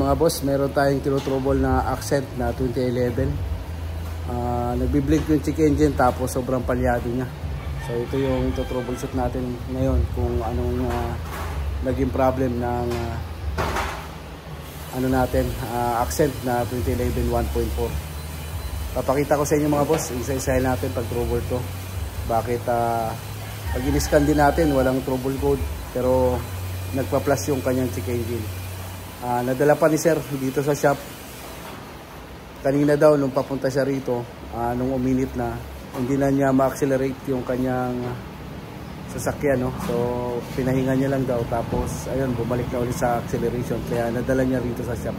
mga boss, meron tayong tinutrouble na accent na 2011. Nagbi-blink yung check engine tapos sobrang palyado niya. So ito yung troubleshoot natin ngayon kung anong naging problem ng accent na 2011 1.4. Papakita ko sa inyo mga boss, isa-isahin natin pag trouble to. Bakit pag in-scan din natin walang trouble code pero nagpa-plus yung kanyang check engine. Nadala pa ni sir dito sa shop kanina daw nung papunta siya rito, nung uminit na hindi na niya ma-accelerate yung kanyang sasakyan, no? So pinahinga niya lang daw tapos ayun bumalik na ulit sa acceleration kaya nadala niya rito sa shop.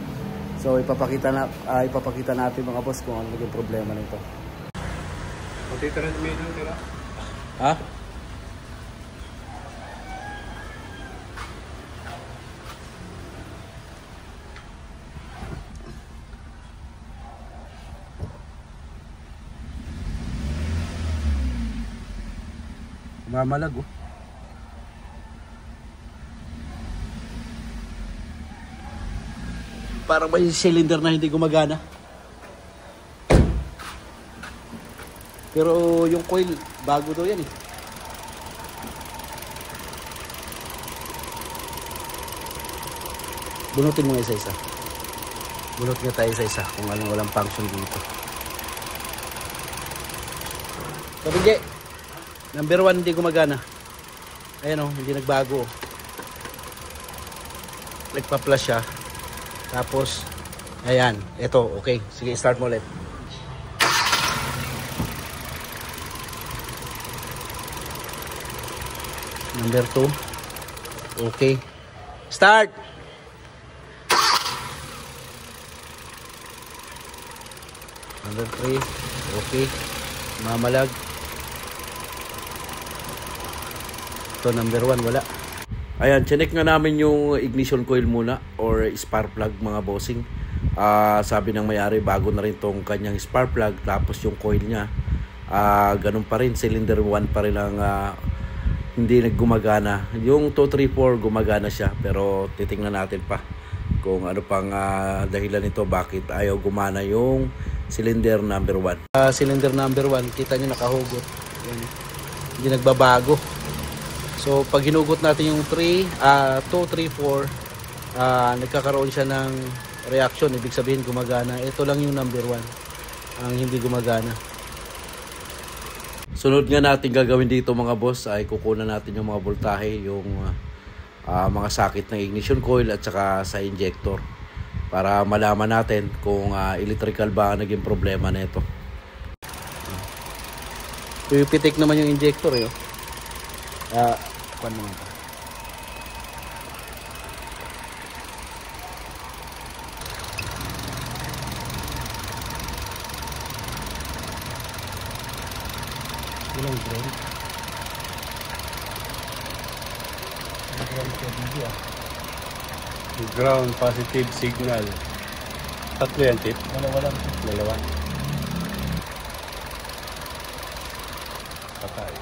So ipapakita natin mga boss kung ano yung problema nito. Ha? Mamalag, oh. Parang may cylinder na hindi gumagana. Pero yung coil bago daw yan eh. Bunutin mo isa-isa. Bunot nga tayo isa-isa kung anong walang function dito. Kabigye! Number 1 hindi gumagana. Ayan o, hindi nagbago. Nagpa-plus siya. Tapos, ayan, ito, okay. Sige, start mo ulit. Number 2. Okay. Start! Number 3. Okay. Mamalag. Ito, number 1, wala. Ayan, chinek nga namin yung ignition coil muna or spark plug mga bossing. Sabi ng may-ari bago na rin tong kanyang spark plug tapos yung coil niya ganun pa rin, cylinder 1 pa rin ang hindi naggumagana. Yung 2, 3, 4 gumagana siya pero titingnan natin pa kung ano pang dahilan nito bakit ayaw gumana yung cylinder number 1. Cylinder number 1, kita nyo nakahugot. Yan. Hindi nagbabago. So pag hinugot natin yung 2, 3, 4, nagkakaroon siya ng reaction, ibig sabihin gumagana. Ito lang yung number 1 ang hindi gumagana. Sunod nga natin gagawin dito mga boss ay kukunan natin yung mga voltahe, yung mga sakit ng ignition coil at saka sa injector para malaman natin kung electrical ba naging problema nito. Pipitik naman yung injector eh. Kuan naman pa. Ilang drain? Ground positive signal. Tatlo yan, tip? Dalawa. Patay.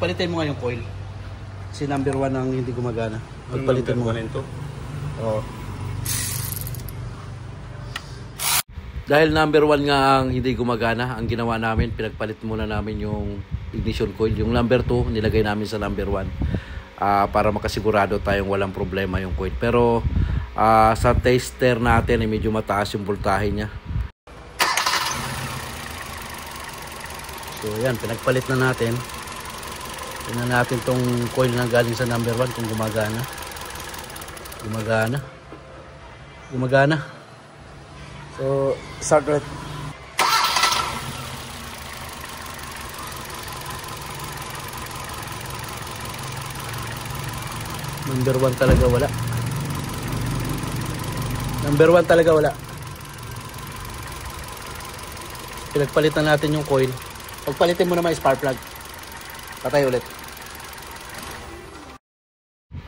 Palitin mo nga yung coil. Si number 1 ang hindi gumagana. Palitin mo nga ito. Oo. Dahil number 1 nga ang hindi gumagana, ang ginawa namin, pinagpalit muna namin yung ignition coil. Yung number 2, nilagay namin sa number 1 para makasigurado tayong walang problema yung coil. Pero sa tester natin, medyo mataas yung voltahe niya. So yan, pinagpalit na natin. Tingnan natin tong coil na galing sa number 1 kung gumagana. Gumagana. So, start ulit. Number 1 talaga wala. Number 1 talaga wala. Pinagpalitan natin yung coil. Pagpalitin mo naman yung spark plug. Patay ulit.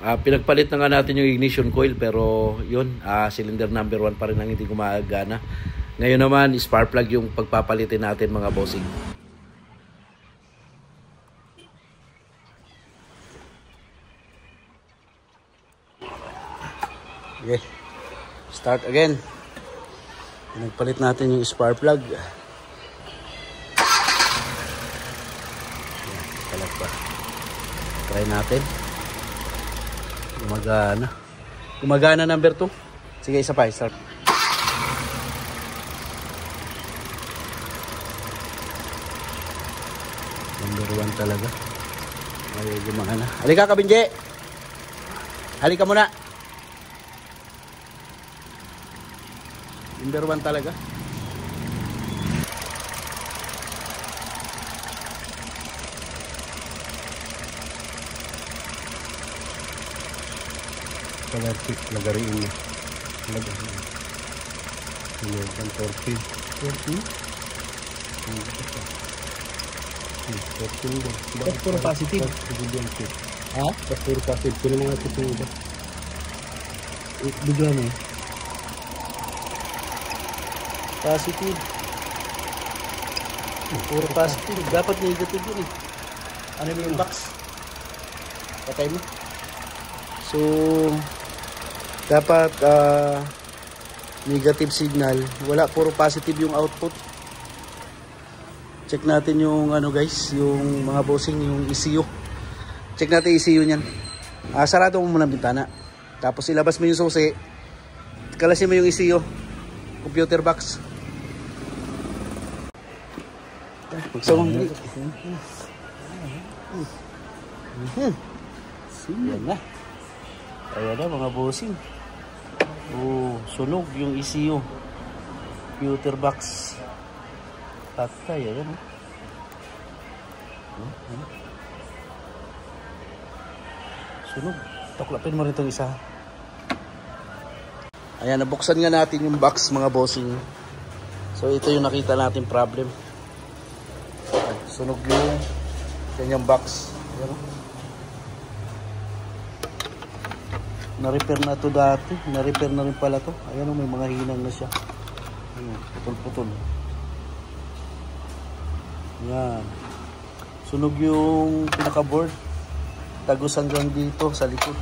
Pinagpalit na nga natin yung ignition coil, pero yun, cylinder number 1 pa rin ang hindi gumagana. Ngayon naman, spark plug yung pagpapalitin natin mga bossing. Okay, start again. Pinagpalit natin yung spark plug. Kalat pa. Try natin. Gumagana. Gumagana number 2. Sige, isa pa. Start. Number 1 talaga. Ay, gumagana. Halika ka, Binje. Halika muna. Number 1 talaga. Electric, lagariin mo. Lagariin mo. Ang 14. 14? 14 ba? Ba't puro positive? Ha? Ba't puro positive? Sino mga tipong iba? Bigyan mo. Positive. Puro positive. Dapat negative yun eh. Ano yung box? Patay mo. So, dapat negative signal. Wala, puro positive yung output. Check natin yung ano guys, yung mga bossing, yung ECU. Check natin ECU niyan. Sarado mo muna ang bintana. Tapos ilabas mo yung susi. Kalasin mo yung ECU. Computer box. Magsawang dali. Yan na. Ayan na mga bossing. Sunog yung ECU. Computer box. Patay. Ayan o. Sunog. Tuklapin mo rin itong isa. Ayan, nabuksan nga natin yung box mga bossing. So ito yung nakita natin problem. Sunog yung kanyang box. Ayan o. Na-repair na to dati. Na-repair na rin pala to. Ayan o, may mga hinang na siya. Putol-putol. Yan. Sunog yung pinaka-board. Tagos hanggang dito sa likod.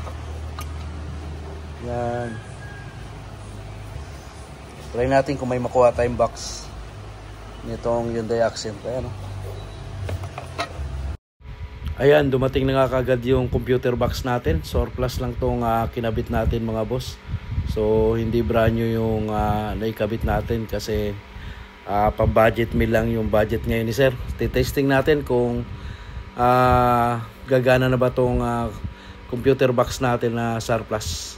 Yan. Try natin kung may makuha tayong box nitong Hyundai Accent. Ayan o. Ayan, dumating na nga kagad yung computer box natin. Surplus lang tong kinabit natin mga boss. So hindi brand new yung naikabit natin kasi pang-budget meal lang yung budget ngayon ni sir. Titesting natin kung gagana na ba tong computer box natin na surplus.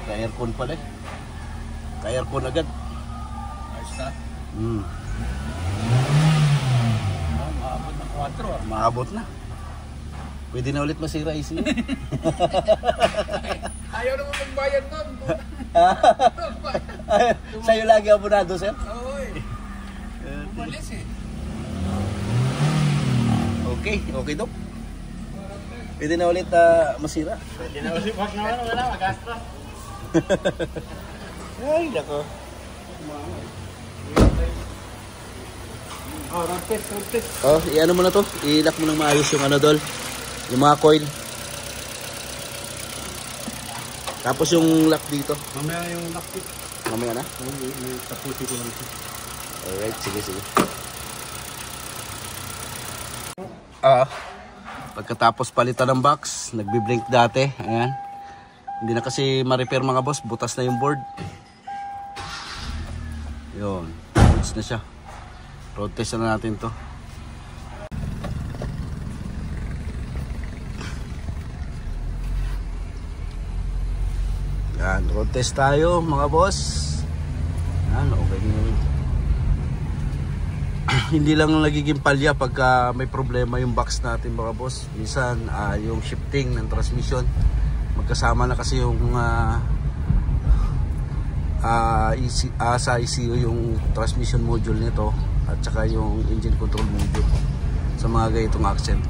Ka-aircon pala eh. Ka-aircon agad. Ayos na. Maabot na 4. Maabot na. Pwede na ulit masira ECU. Ayaw naman magbayad nun. Sa'yo lagi abonado, sir? Oo eh. Umalis eh. Okay Dok. Pwede na ulit masira. Pwede na ulit. Wag naman, wala, mag-astra. Ay, nako. Road test. I-ano mo na to. I-lock mo ng maayos yung ano dol. Yung mga coil. Tapos yung lock dito. Mamaya yung lockpick. Mamaya na? May tapusin ko lang ito. Alright, sige. Pagkatapos palitan ng box, nagbi-blink dati. Ayan. Hindi na kasi ma-repair mga boss. Butas na yung board. Yun. Butas na siya. Road test na natin to. Yan. Road test tayo mga boss. Yan. Okay na. Hindi lang nagiging palya pagka may problema yung box natin mga boss. Minsan yung shifting ng transmission magkasama na kasi yung sa ECU yung transmission module nito at saka yung engine control module sa mga ganitong accent.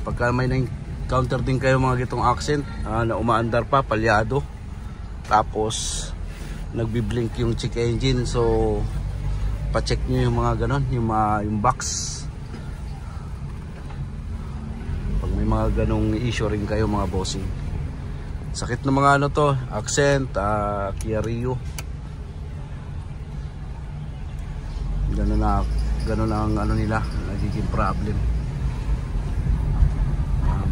Pagka may na-encounter din kayo mga ganitong accent na umaandar pa, palyado, tapos nagbi-blink yung check engine, so pa-check nyo yung mga ganon, yung box. Pag may mga ganong issue rin kayo mga bossing, sakit ng mga ano to, accent, Kia Rio, ganon ang ano nila, nagiging problem.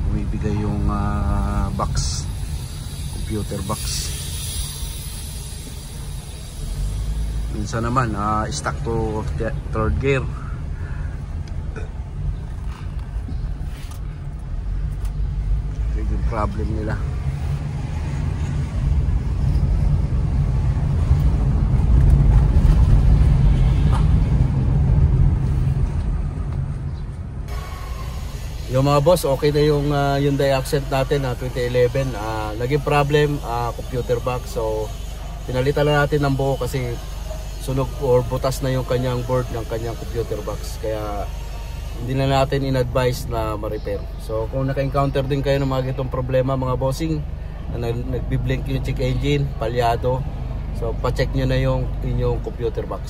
Bumibigay yung box, computer box. Minsan naman stuck to third gear. Yung problem nila. Yung mga boss, okay na yung Hyundai Accent natin 2011. Naging problem computer box, so pinalitan na natin ng buo kasi sunog or butas na yung kanyang board ng kanyang computer box, kaya hindi na natin in-advise na ma-repair. So kung naka-encounter din kayo ng mga itong problema mga bossing, na nagbi-blink yung check engine, palyado, so pa-check nyo na yung inyong computer box.